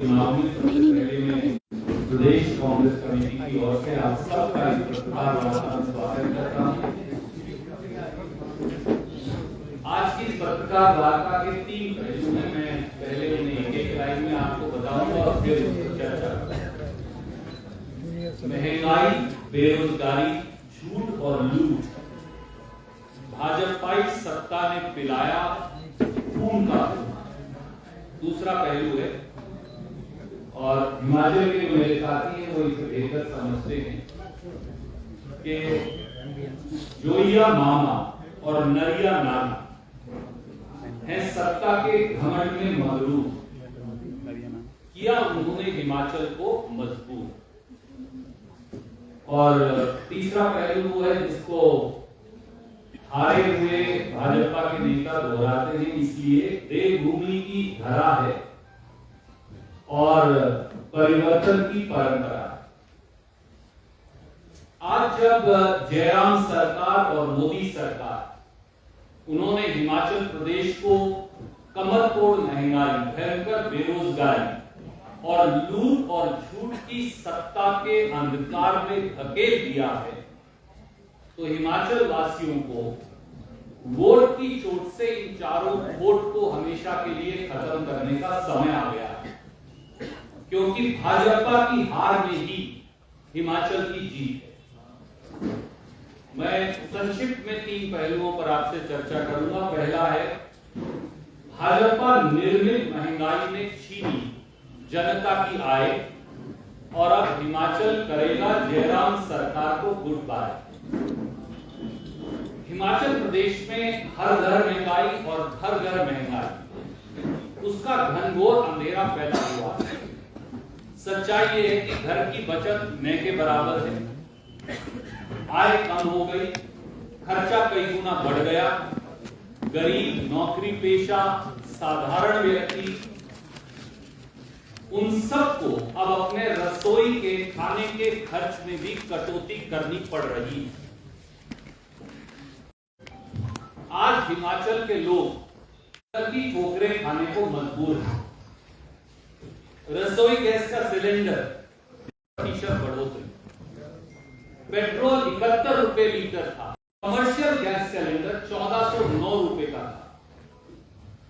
प्रदेश Congress committee की ओर से आप सबका इस पत्रकार वार्ता में स्वागत करता हूं। आज की इस पत्रकार वार्ता के 3 पहलू में मैं पहले उन्हें एक लाइन में आपको बताऊंगा और फिर चर्चा करूंगा। महंगाई, बेरोजगारी, झूठ और लूट, भाजपाई सत्ता ने पिलाया खून का। दूसरा पहलू है, और हिमाचल के जो मेरे साथी हैं वो इसे बेहतर समझते हैं कि जोइया मामा और नरिया नाना है सत्ता के घमंड में मगरूर किया उन्होंने हिमाचल को मजबूर। और तीसरा पहलू वो है जिसको हारे हुए भाजपा के नेता दोहराते हैं, इसलिए देवभूमि की धरा है और परिवर्तन की परंपरा। आज जब जयराम सरकार और मोदी सरकार उन्होंने हिमाचल प्रदेश को कमर तोड़ महंगाई, भयंकर बेरोजगारी और लूट और झूठ की सत्ता के अंधकार में धकेल दिया है, तो हिमाचल वासियों को वोट की चोट से इन चारों वोट को हमेशा के लिए खत्म करने का समय आ गया है। क्योंकि भाजपा की हार में ही हिमाचल की जीत है। मैं संक्षिप्त में 3 पहलुओं पर आपसे चर्चा करूंगा। पहला है, भाजपा निर्मित महंगाई ने छीनी जनता की आय और अब हिमाचल करेगा जयराम सरकार को गुड बाय। हिमाचल प्रदेश में हर घर महंगाई और घर घर महंगाई, उसका घनघोर अंधेरा फैला हुआ है। सच्चाई ये है कि घर की बचत न के बराबर है, आय कम हो गई, खर्चा कई गुना बढ़ गया। गरीब, नौकरी पेशा, साधारण व्यक्ति, उन सबको अब अपने रसोई के खाने के खर्च में भी कटौती करनी पड़ रही है। आज हिमाचल के लोग की ठोकरें खाने को मजबूर हैं। रसोई गैस का सिलेंडर 30% बढ़ोतरी, पेट्रोल 71 रुपए लीटर था, कमर्शियल गैस सिलेंडर 1409 रुपए का था,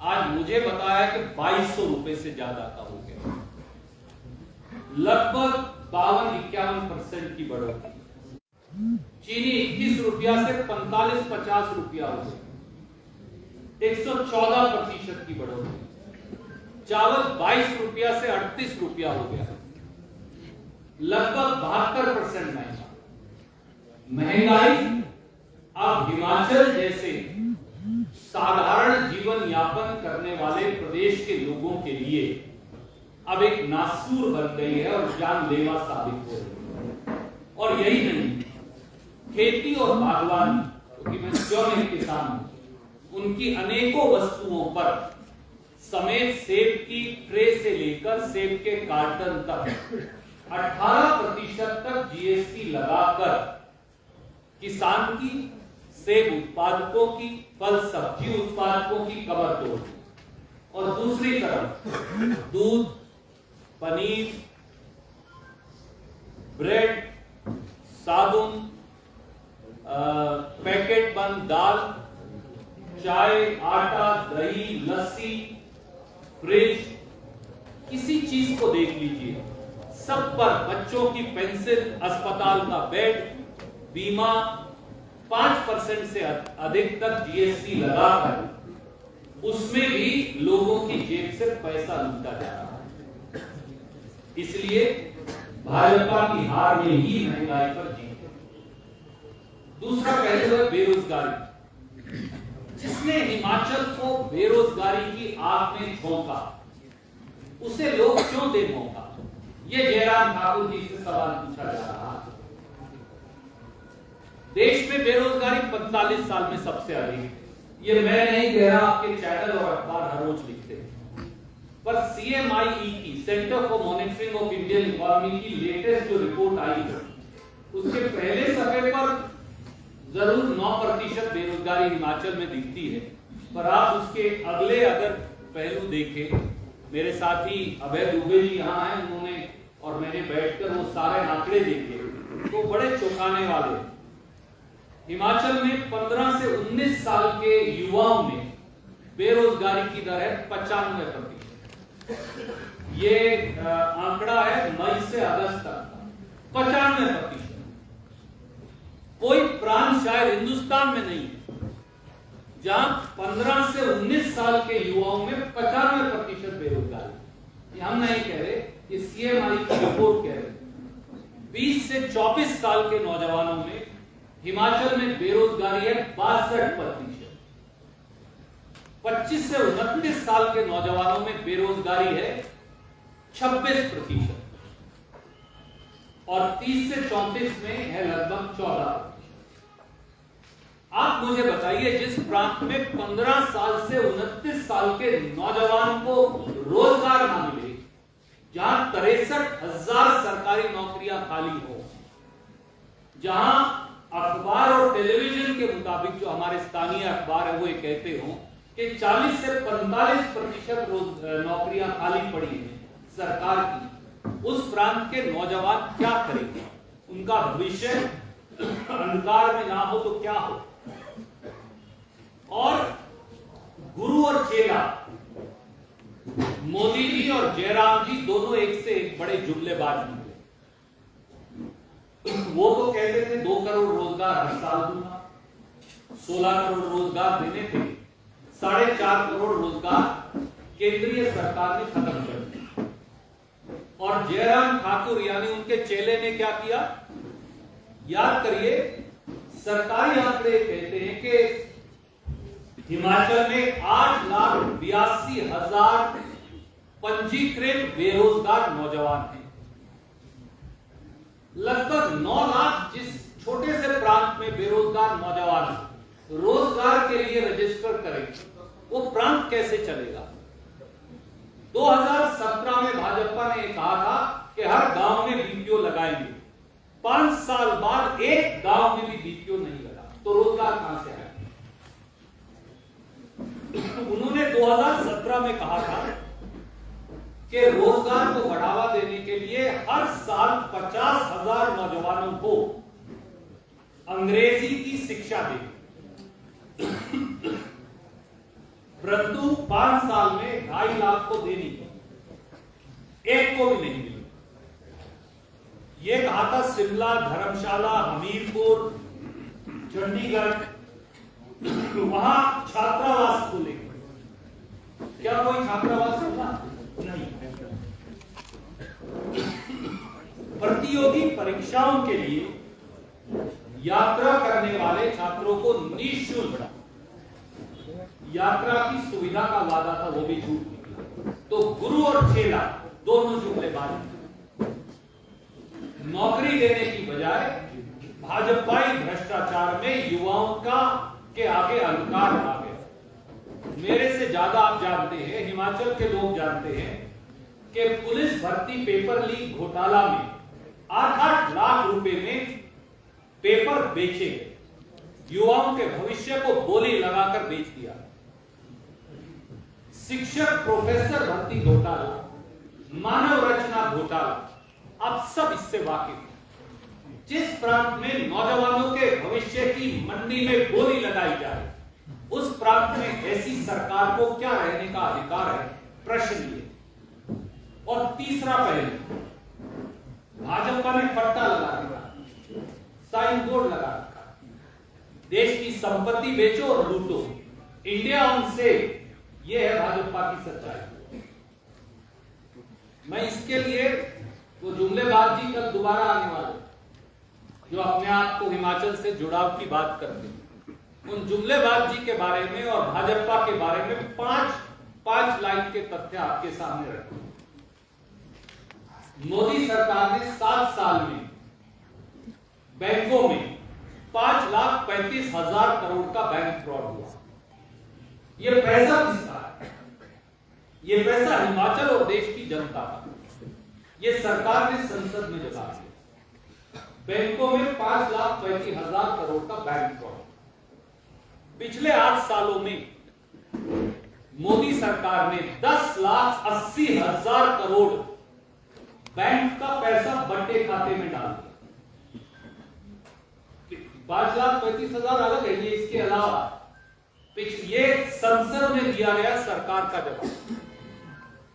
आज मुझे बताया कि 2200 रुपए से ज्यादा का हो गया। लगभग 52-51% की बढ़ोतरी। चीनी 21 रुपया से 45-50 रुपया हो गया, 114% की बढ़ोतरी। चावल 22 रुपया से 38 रुपया हो गया, लगभग 72% महंगा। महंगाई अब हिमाचल जैसे साधारण जीवन यापन करने वाले प्रदेश के लोगों के लिए अब एक नासूर बन गई है और जानलेवा साबित हो रही है। और यही नहीं, खेती और बागवानी, क्योंकि मैं स्वयं एक किसान हूं, उनकी अनेकों वस्तुओं पर समेत सेब की ट्रे से लेकर सेब के कार्टन तक 18% तक जीएसटी लगाकर किसान की, सेब उत्पादकों की, फल सब्जी उत्पादकों की कमर तोड़। और दूसरी तरफ दूध, पनीर, ब्रेड, साबुन, पैकेट बंद दाल, चाय, आटा, दही, लस्सी, फ्रिज, किसी चीज को देख लीजिए, सब पर बच्चों की पेंसिल, अस्पताल का बेड, बीमा 5% से अधिक तक जीएसटी लगाकर उसमें भी लोगों की जेब से पैसा लूटा जा रहा है। इसलिए भाजपा की हार में ही महंगाई पर जीत है। दूसरा पहलू है बेरोजगारी। जिसने हिमाचल को बेरोजगारी की आग में झोंका, उसे लोग क्यों दे मौका? ये जयराम ठाकुर जी से सवाल पूछा जा रहा है। देश में बेरोजगारी 45 साल में सबसे अधिक है। ये मैं नहीं कह रहा, आपके चैनल और अखबार हर रोज लिखते हैं। पर CMIE की, centre for monitoring of Indian economy की लेटेस्ट जो रिपोर्ट आई है, उसके पहले सफे पर जरूर 9% बेरोजगारी हिमाचल में दिखती है, पर आप उसके अगले अगर पहलू देखें मेरे साथी अभय दुबे जी यहाँ हैं, उन्होंने और मैंने बैठकर वो सारे आंकड़े देखे तो बड़े चौंकाने वाले। हिमाचल में 15 से 19 साल के युवाओं में बेरोजगारी की दर है 95%। ये आंकड़ा है मई से अगस्त तक का, 95%। कोई प्रांत शायद हिंदुस्तान में नहीं है जहां 15 से 19 साल के युवाओं में 95% बेरोजगारी। ये हम नहीं कह रहे, ये सीएमआई की रिपोर्ट कह रहे। 20 से 24 साल के नौजवानों में हिमाचल में बेरोजगारी है 62%। 25 से 29 साल के नौजवानों में बेरोजगारी है 26% और 30 से 34 में है लगभग 14%। आप मुझे बताइए, जिस प्रांत में 15 साल से 29 साल के नौजवान को रोजगार ना मिले, जहां 63,000 सरकारी नौकरियां खाली हो, जहां अखबार और टेलीविजन के मुताबिक जो हमारे स्थानीय अखबार है वो ये कहते हो कि 40 से 45% नौकरियां खाली पड़ी हैं सरकार की, उस प्रांत के नौजवान क्या करेंगे? उनका भविष्य अंधकार में ना हो तो क्या हो? और गुरु और चेला, मोदी जी और जयराम जी दोनों एक से एक बड़े जुमलेबाज निकले। वो तो कहते थे 2 करोड़ रोजगार हर साल दूंगा, 16 करोड़ रोजगार देने थे, 4.5 करोड़ रोजगार केंद्रीय सरकार ने खत्म कर दिया। और जयराम ठाकुर यानी उनके चेले ने क्या किया? याद करिए, सरकारी आंकड़े कहते हैं कि हिमाचल में 8,82,000 पंजीकृत बेरोजगार नौजवान हैं। लगभग 9 लाख जिस छोटे से प्रांत में बेरोजगार नौजवान रोजगार के लिए रजिस्टर करें, वो प्रांत कैसे चलेगा? 2017 में भाजपा ने कहा था कि हर गांव में बीपीओ लगाएंगे। 5 साल बाद एक गांव में भी बीपीओ नहीं लगा, तो रोजगार कहां से आएगा? उन्होंने 2017 में कहा था कि रोजगार को बढ़ावा देने के लिए हर साल 50,000 नौजवानों को अंग्रेजी की शिक्षा दें, परंतु 5 साल में 2.5 लाख को देनी, एक को भी नहीं मिली। ये कहा था शिमला, धर्मशाला, हमीरपुर, चंडीगढ़, वहां छात्रावास खुलेंगे। क्या कोई छात्रावास खुला? नहीं। प्रतियोगी परीक्षाओं के लिए यात्रा करने वाले छात्रों को निःशुल्क यात्रा की सुविधा का वादा था, वो भी झूठ निकला। तो गुरु और चेला दोनों जुमलेबाज। नौकरी देने की बजाय भाजपाई भ्रष्टाचार में युवाओं का के आगे अंधकार आ गया। मेरे से ज्यादा आप जानते हैं, हिमाचल के लोग जानते हैं कि पुलिस भर्ती पेपर लीक घोटाला में 8-8 लाख रुपए में पेपर बेचे, युवाओं के भविष्य को बोली लगाकर बेच दिया। शिक्षक प्रोफेसर भर्ती घोटाला, मानव रचना घोटाला, आप सब इससे वाकिफ हैं। जिस प्रांत में नौजवानों के भविष्य की मंडी में बोली लगाई जाए, उस प्रांत में ऐसी सरकार को क्या रहने का अधिकार है? प्रश्न ये। और तीसरा पहलू, भाजपा ने पट्टा लगा दिया, साइन बोर्ड लगा रखा, देश की संपत्ति बेचो और लूटो, इंडिया ऑन सेल। ये है भाजपा की सच्चाई। मैं इसके लिए वो जुमलेबाज जी कल दोबारा आने वाले, जो अपने आप को हिमाचल से जुड़ाव की बात करते हैं, उन जुमलेबाज जी के बारे में और भाजपा के बारे में 5 लाइन के तथ्य आपके सामने रखे। मोदी सरकार ने 7 साल में बैंकों में 5,35,000 करोड़ का बैंक फ्रॉड हुआ। ये पैसा किसका है? ये पैसा हिमाचल और देश की जनता का। ये सरकार ने संसद में जता दिया। बैंकों में 5,35,000 करोड़ का बैंक फ्रॉड। पिछले 8 सालों में मोदी सरकार ने 10,80,000 करोड़ बैंक का पैसा बंटे खाते में डाल दिया। 5,35,000 अलग है, ये इसके अलावा ये संसद में दिया गया सरकार का जवाब।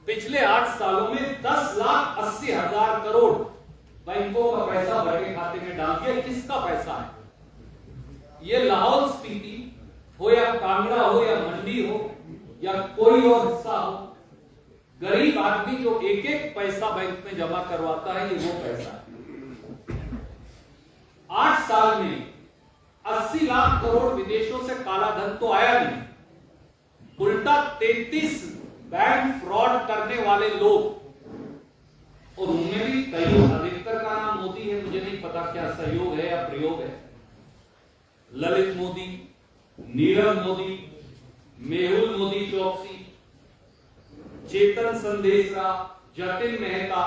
पिछले 8 सालों में 10,80,000 करोड़ बैंकों का पैसा बड़े खाते में डाल दिया। किसका पैसा है? ये लाहौल स्पीति हो या कांगड़ा हो या मंडी हो या कोई और हिस्सा हो, गरीब आदमी जो एक एक पैसा बैंक में जमा करवाता है, ये वो पैसा है। 8 साल में 80 लाख करोड़ विदेशों से काला धन तो आया नहीं, उल्टा 33 बैंक फ्रॉड करने वाले लोग, और उनमें भी कई अधिकतर का नाम मोदी है, मुझे नहीं पता क्या सहयोग है या प्रयोग है। ललित मोदी, नीरव मोदी, मेहुल मोदी चौकसी, चेतन संदेशरा, जतिन मेहता,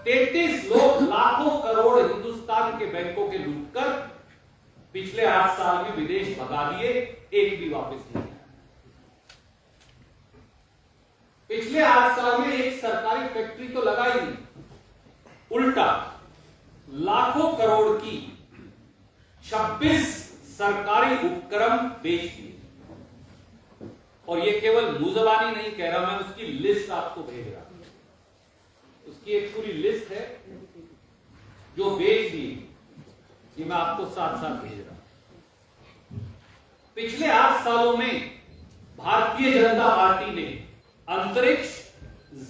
33 लोग लाखों करोड़ हिंदुस्तान के बैंकों के लूटकर पिछले 8 साल में विदेश भगा दिए, एक भी वापस नहीं आया। पिछले 8 साल में एक सरकारी फैक्ट्री तो लगाई नहीं, उल्टा लाखों करोड़ की 26 सरकारी उपक्रम बेच दिए। और ये केवल मुजबानी नहीं कह रहा मैं, उसकी लिस्ट आपको भेज रहा हूं। उसकी एक पूरी लिस्ट है जो बेच दी, ये मैं आपको साथ साथ भेज रहा हूं। पिछले 8 सालों में भारतीय जनता पार्टी ने अंतरिक्ष,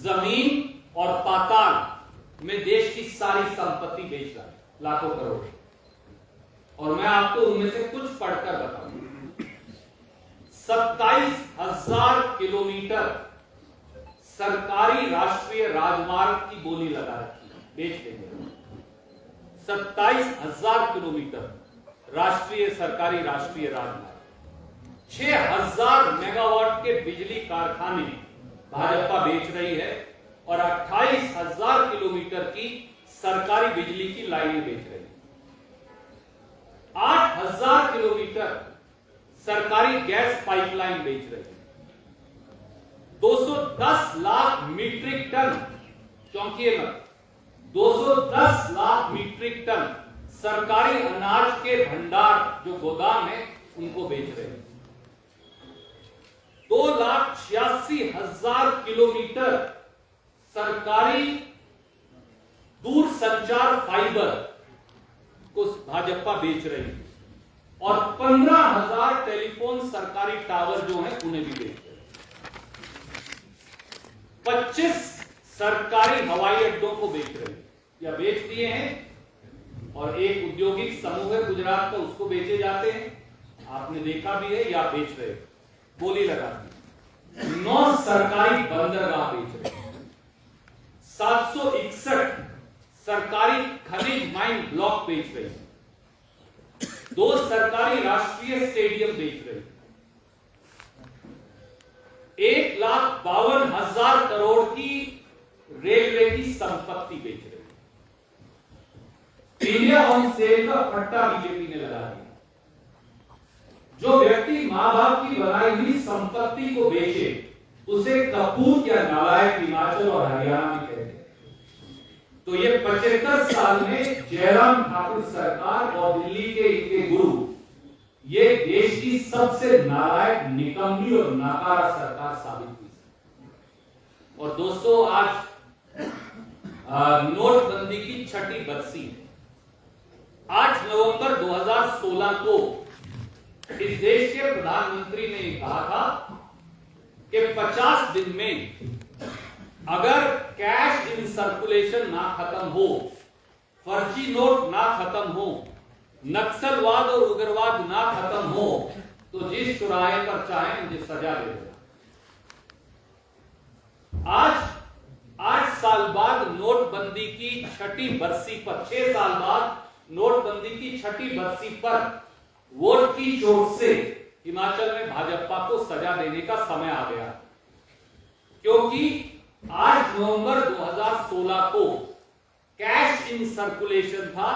जमीन और पाताल में देश की सारी संपत्ति बेच डाली, लाखों करोड़। और मैं आपको उनमें से कुछ पढ़कर बताऊंगा। 27,000 किलोमीटर सरकारी राष्ट्रीय राजमार्ग की बोली लगा रखी है, बेच देंगे। 27,000 किलोमीटर सरकारी राष्ट्रीय राजमार्ग, 6,000 मेगावाट के बिजली कारखाने भाजपा बेच रही है, और 28,000 किलोमीटर की सरकारी बिजली की लाइनें बेच रही है। 8,000 किलोमीटर सरकारी गैस पाइपलाइन बेच रही है। 210 लाख मीट्रिक टन, चौंकिए मत, 210 लाख मीट्रिक टन सरकारी अनाज के भंडार जो गोदाम है उनको बेच रहे हैं। 2,86,000 किलोमीटर सरकारी दूरसंचार फाइबर को भाजपा बेच रही है, और 15,000 टेलीफोन सरकारी टावर जो हैं उन्हें भी बेच रहे हैं। 25 सरकारी हवाई अड्डों को बेच रहे हैं या बेच दिए हैं, और एक औद्योगिक समूह है गुजरात का, उसको बेचे जाते हैं, आपने देखा भी है, या बेच रहे हैं, बोली लगा दी। 9 सरकारी बंदरगाह बेच रहे हैं। 761 सरकारी खनिज माइन ब्लॉक बेच रहे हैं। 2 सरकारी राष्ट्रीय स्टेडियम बेच रहे हैं। 1,52,000 करोड़ की रेलवे की संपत्ति बेच रहे हैं। इंडिया ऑन सेल का फट्टा बीजेपी ने लगा दिया। जो व्यक्ति मां बाप की बनाई हुई संपत्ति को बेचे उसे कपूत या नालायक हिमाचल और हरियाणा में कहते हैं। तो ये 75 साल में जयराम ठाकुर सरकार और दिल्ली के इनके गुरु, ये देश की सबसे नालायक, निकम्मी और नाकारा सरकार साबित हुई। और दोस्तों, आज नोटबंदी की 6ठी बरसी है। 8 नवंबर 2016 को इस देश के प्रधानमंत्री ने कहा था कि 50 दिन में अगर कैश इन सर्कुलेशन ना खत्म हो, फर्जी नोट ना खत्म हो, नक्सलवाद और उग्रवाद ना खत्म हो, तो जिस चौराहे पर चाहे मुझे सजा दे देना। आज 8 साल बाद नोटबंदी की 6ठी बरसी पर, 6 साल बाद नोटबंदी की 6ठी बरसी पर वोट की चोट से हिमाचल में भाजपा को सजा देने का समय आ गया, क्योंकि 8 नवंबर 2016 को कैश इन सर्कुलेशन था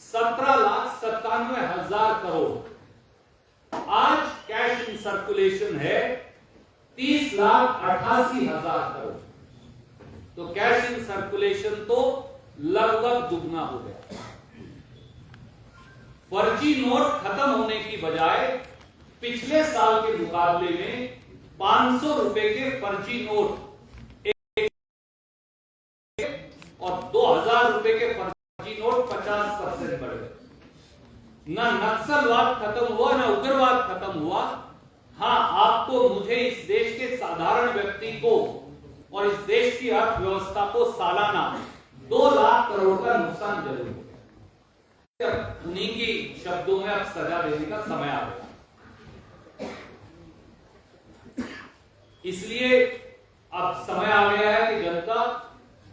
17,97,000 करोड़। आज कैश इन सर्कुलेशन है 30,88,000 करोड़। तो कैश इन सर्कुलेशन तो लगभग दुगना हो गया। फर्जी नोट खत्म होने की बजाय पिछले साल के मुकाबले में 500 रुपए के फर्जी नोट और 2,000 रुपए के फर्जी नोट 50% बढ़ गए। न नक्सलवाद खत्म हुआ, न उग्रवाद खत्म हुआ। हां, आपको मुझे इस देश के साधारण व्यक्ति को और इस देश की अर्थव्यवस्था को सालाना 2 लाख करोड़ का नुकसान जरूर हो गया। उन्हीं की शब्दों में अब सजा देने का समय आ गया। इसलिए अब समय आ गया है कि जनता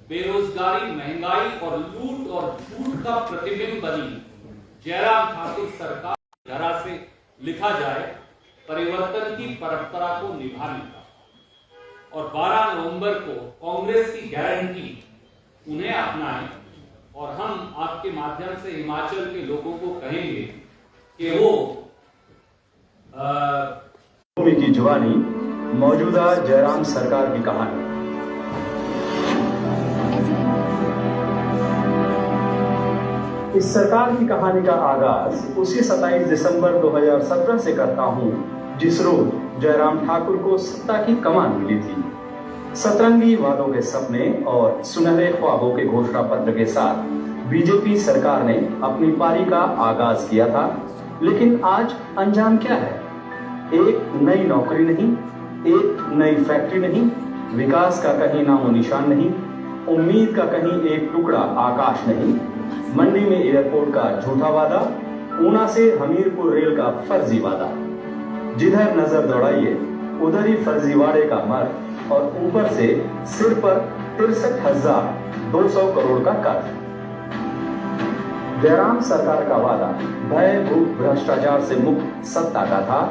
बेरोजगारी, महंगाई और लूट और झूठ का प्रतिबिंब बनी जयराम ठाकुर सरकार जरा से लिखा जाए परिवर्तन की परंपरा को निभाने का। और 12 नवंबर को कांग्रेस की गारंटी उन्हें अपनाएं और हम आपके माध्यम से हिमाचल के लोगों को कहेंगे कि वो भूमि की जुबानी मौजूदा जयराम सरकार की कहानी। इस सरकार की कहानी का आगाज उसी 27 दिसंबर 2017 से करता हूं जिस रोज जयराम ठाकुर को सत्ता की कमान मिली थी। सतरंगी वादों के सपने और सुनहरे ख्वाबों के घोषणा पत्र के साथ बीजेपी सरकार ने अपनी पारी का आगाज किया था। लेकिन आज अंजाम क्या है? एक नई नौकरी नहीं, एक नई फैक्ट्री नहीं, विकास का कहीं नामो निशान नहीं, उम्मीद का कहीं एक टुकड़ा आकाश नहीं, मंडी में एयरपोर्ट का झूठा वादा, ऊना से हमीरपुर रेल का फर्जी वादा। जिधर नजर दौड़ाइए उधर ही फर्जीवाड़े का मर और ऊपर से सिर पर 63,200 करोड़ का कर्ज। जयराम सरकार का वादा भय भूख भ्रष्टाचार से मुक्त सत्ता का था।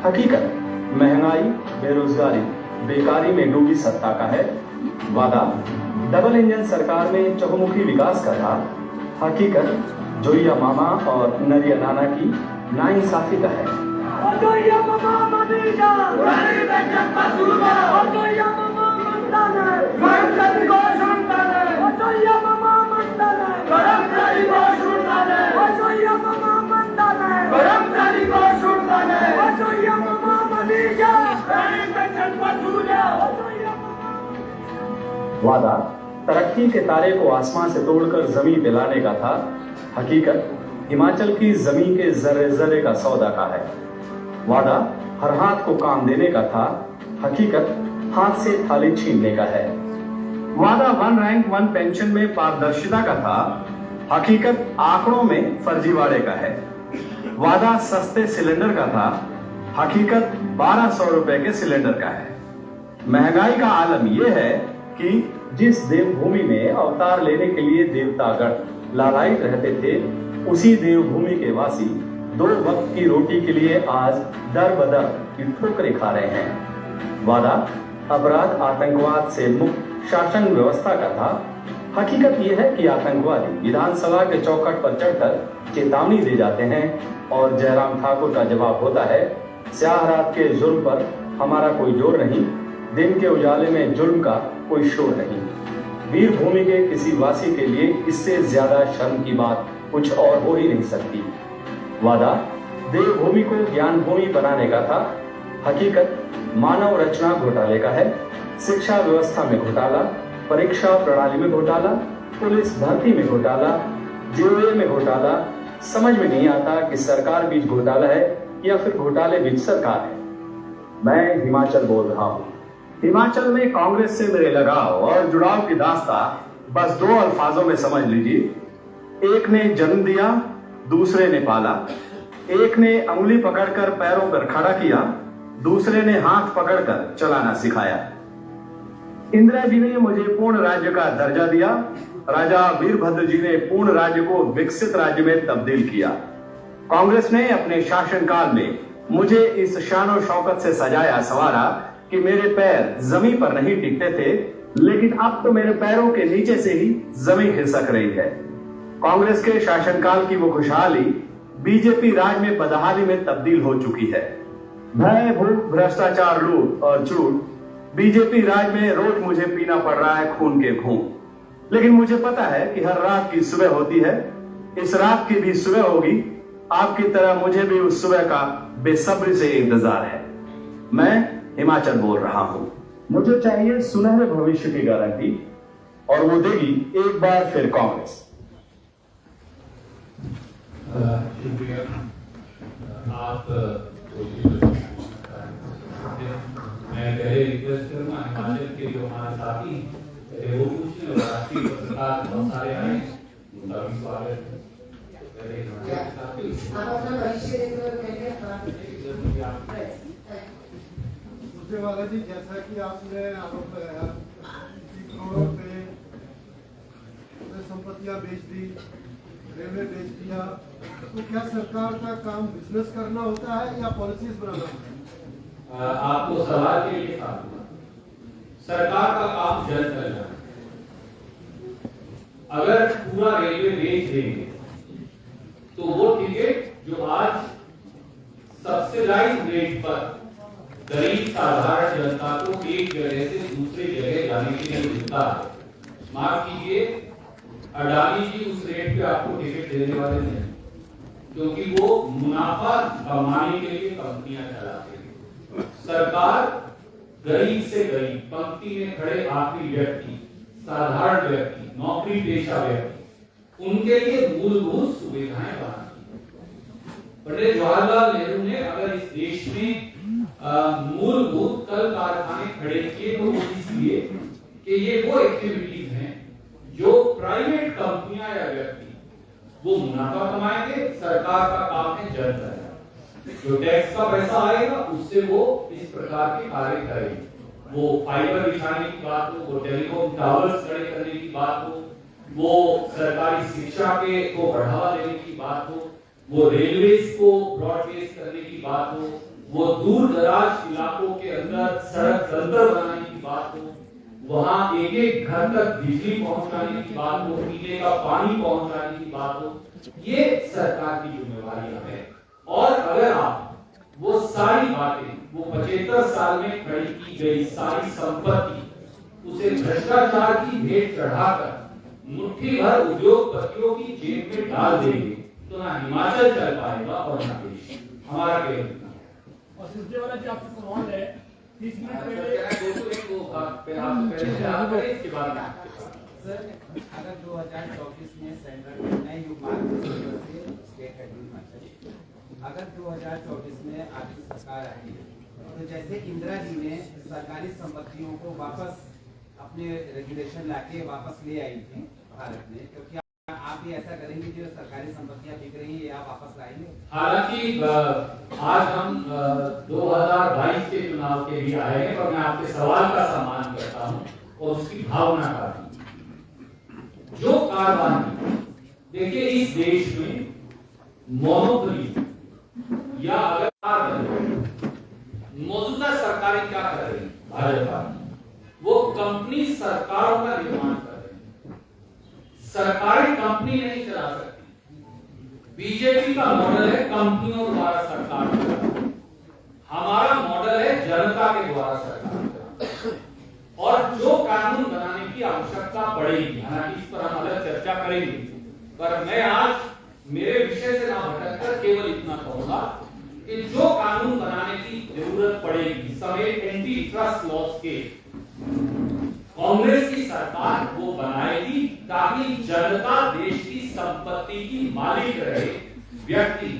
हकीकत महंगाई, बेरोजगारी, बेकारी में डूबी सत्ता का है। वादा डबल इंजन सरकार में चहुमुखी विकास का था। हकीकत जोइया मामा और नरिया नाना की नाइंसाफी का है। वादा तरक्की के तारे को आसमान से तोड़कर जमीन पे लाने का था। हकीकत हिमाचल की जमीन के जर्रे जर्रे का सौदा का है। वादा हर हाथ को काम देने का था। हकीकत हाथ से थाली छीनने का है। वादा 1 रैंक 1 पेंशन में पारदर्शिता का था। हकीकत आंकड़ों में फर्जीवाड़े का है। वादा सस्ते सिलेंडर का था। हकीकत 1200 रुपए के सिलेंडर का है। महंगाई का आलम यह है कि जिस देवभूमि में अवतार लेने के लिए देवतागण लालायित रहते थे, उसी देवभूमि के वासी 2 वक्त की रोटी के लिए आज दर बदर की ठोकरें खा रहे हैं। वादा अपराध आतंकवाद से मुक्त शासन व्यवस्था का था। हकीकत यह है कि आतंकवादी विधानसभा के चौखट पर चढ़कर चेतावनी दे जाते हैं और जयराम ठाकुर का जवाब होता है, स्याह रात के जुल्म पर हमारा कोई जोर नहीं, दिन के उजाले में जुल्म का कोई शोर नहीं। वीर भूमि के किसी वासी के लिए इससे ज्यादा शर्म की बात कुछ और हो ही नहीं सकती। वादा देवभूमि को ज्ञान भूमि बनाने का था। हकीकत मानव रचना घोटाले का है। शिक्षा व्यवस्था में घोटाला, परीक्षा प्रणाली में घोटाला, पुलिस भर्ती में घोटाला, जेल में घोटाला। समझ में नहीं आता कि सरकार बीच घोटाला है या फिर घोटाले बीच सरकार है। मैं हिमाचल बोल रहा हूँ। हिमाचल में कांग्रेस से मेरे लगाव और जुड़ाव की दास्ता बस 2 अल्फाजों में समझ लीजिए। एक ने जन्म दिया, दूसरे ने पाला। एक ने अंगुली पकड़कर पैरों पर खड़ा किया, दूसरे ने हाथ पकड़कर चलाना सिखाया। इंदिरा जी ने मुझे पूर्ण राज्य का दर्जा दिया। राजा वीरभद्र जी ने पूर्ण राज्य को विकसित राज्य में तब्दील किया। कांग्रेस ने अपने शासनकाल में मुझे इस शान शौकत से सजाया संवारा कि मेरे पैर जमीन पर नहीं टिकते थे, लेकिन अब तो मेरे पैरों के नीचे से ही जमीन खिसक रही है। कांग्रेस के शासनकाल की वो खुशहाली बीजेपी राज में बदहाली में तब्दील हो चुकी है। भय, भूख, भ्रष्टाचार, लूट और झूठ, बीजेपी राज में रोज मुझे पीना पड़ रहा है खून के घूंट। लेकिन मुझे पता है कि हर रात की सुबह होती है, इस रात की भी सुबह होगी। आपकी तरह मुझे भी उस सुबह का बेसब्री से इंतजार है। मैं हिमाचल बोल रहा हूं। मुझे चाहिए सुनहरे भविष्य की गारंटी, और वो देगी एक बार फिर कांग्रेस। शुक्रिया। आप मैं पहले रिक्वेस्ट करूंगा हिमाचल के जो हमारे साथी वो पूछने और राष्ट्रीय पत्रकार बहुत सारे आए, उनका भी स्वागत है। पहले हिमाचल के साथी सुरजेवाला जी, जैसा कि आपने आरोप लगाया करोड़ों पे संपत्तियां बेच दी, रेलवे बेच दिया, तो क्या सरकार का काम बिजनेस करना होता है या पॉलिसीज बनाना होता है? आपको सवाल के लिए सरकार का काम जल्द करना है। अगर पूरा रेलवे बेच देंगे तो वो टिकट जो आज सब्सिडाइज रेट पर गरीब साधारण जनता को एक जगह से दूसरे जगह जाने के लिए मिलता है, माफ कीजिए अडानी जी उस रेट पे आपको टिकट देने वाले नहीं, क्योंकि वो मुनाफा कमाने के लिए कंपनियां चलाते हैं। सरकार गरीब से गरीब, पंक्ति में खड़े आखिरी व्यक्ति, साधारण व्यक्ति, नौकरी पेशा व्यक्ति, उनके लिए मूलभूत सुविधाएं बनाती है। पंडित जवाहरलाल नेहरू ने अगर इस देश में मूलभूत कल कारखाने खड़े किए तो इसलिए कि ये वो एक्टिविटीज हैं जो प्राइवेट कंपनियां या व्यक्ति वो मुनाफा कमाएंगे, सरकार का काम है जन करना। जो टैक्स का पैसा आएगा उससे वो इस प्रकार के कार्य करेंगे। वो फाइबर बिछाने की बात हो, वो टेलीकॉम टावर्स खड़े करने की बात हो, वो सरकारी शिक्षा के को बढ़ावा देने की बात हो, वो रेलवेज को ब्रॉडगेज करने की बात हो, वो दूर दराज इलाकों के अंदर सड़क तंत्र बनाने की बात हो, वहां एक एक घर तक बिजली पहुंचाने की बात हो, पीने का पानी पहुंचाने की बात हो, ये सरकार की जिम्मेवारियां है। और अगर आप वो सारी बातें, वो 75 साल में खड़ी की गई सारी संपत्ति उसे भ्रष्टाचार की भेंट चढ़ाकर मुट्ठी भर उद्योगपतियों की जेब में डाल देंगे तो ना हिमाचल चल पाएगा और ना देश। हमारा कहना और सुरजेवाला जी आपसे सवाल है 30 मिनट पहले इसके बाद सर, अगर 2024 में सेंट्रल में नए युग मार्ग से स्टेट हिमाचल, अगर 2024 में आपकी सरकार आई तो जैसे इंदिरा जी ने सरकारी संपत्तियों को वापस अपने रेगुलेशन लाके वापस ले आई थी भारत में, क्योंकि आप भी ऐसा करेंगे जो सरकारी संपत्तियां बिक रही है या वापस लाएंगे? हालांकि आज हम 2022 के चुनाव के लिए आए हैं और मैं आपके सवाल का सम्मान करता हूं और उसकी भावना का भी। जो कारवाई देखिए इस देश में मोनोपोली या अगर मौजूदा सरकारें क्या कर रही है, भाजपा वो कंपनी सरकारों का निर्माण कर रही है। सरकारें कंपनी नहीं चला सकती। बीजेपी का मॉडल है कंपनियों द्वारा सरकार चलाना, हमारा मॉडल है जनता के द्वारा सरकार चलाना। और जो कानून बनाने की आवश्यकता पड़ेगी, हालांकि इस पर हम अलग चर्चा करेंगे, पर मैं आज मेरे विषय से ना भटककर केवल इतना कहूंगा कि जो कानून बनाने की जरूरत पड़ेगी समेत एंटी ट्रस्ट लॉज के, कांग्रेस की सरकार वो बनाएगी ताकि जनता देश की संपत्ति की मालिक रहे, व्यक्ति।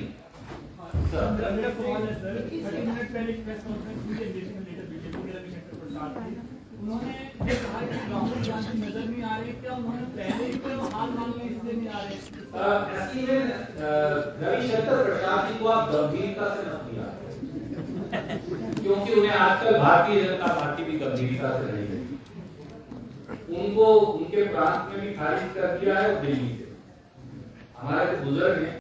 मेरा सवाल है सर, 30 मिनट पहले प्रेस कॉन्फ्रेंस में नेशनल लीडर बीजेपी के रविशंकर प्रसाद थे, उन्होंने ये कहा कि राहुल गांधी नजर नहीं आ रही, क्या उन्होंने पहले ही कोई हाल मांगने इसलिए नहीं आ रहे? रविशंकर प्रसाद जी को आप गंभीरता से मत लिया, क्योंकि उन्हें आजकल भारतीय जनता पार्टी भी गंभीरता से नहीं लेती। उनको उनके प्रांत में भी खारिज कर दिया है दिल्ली से। हमारे बुजुर्ग हैं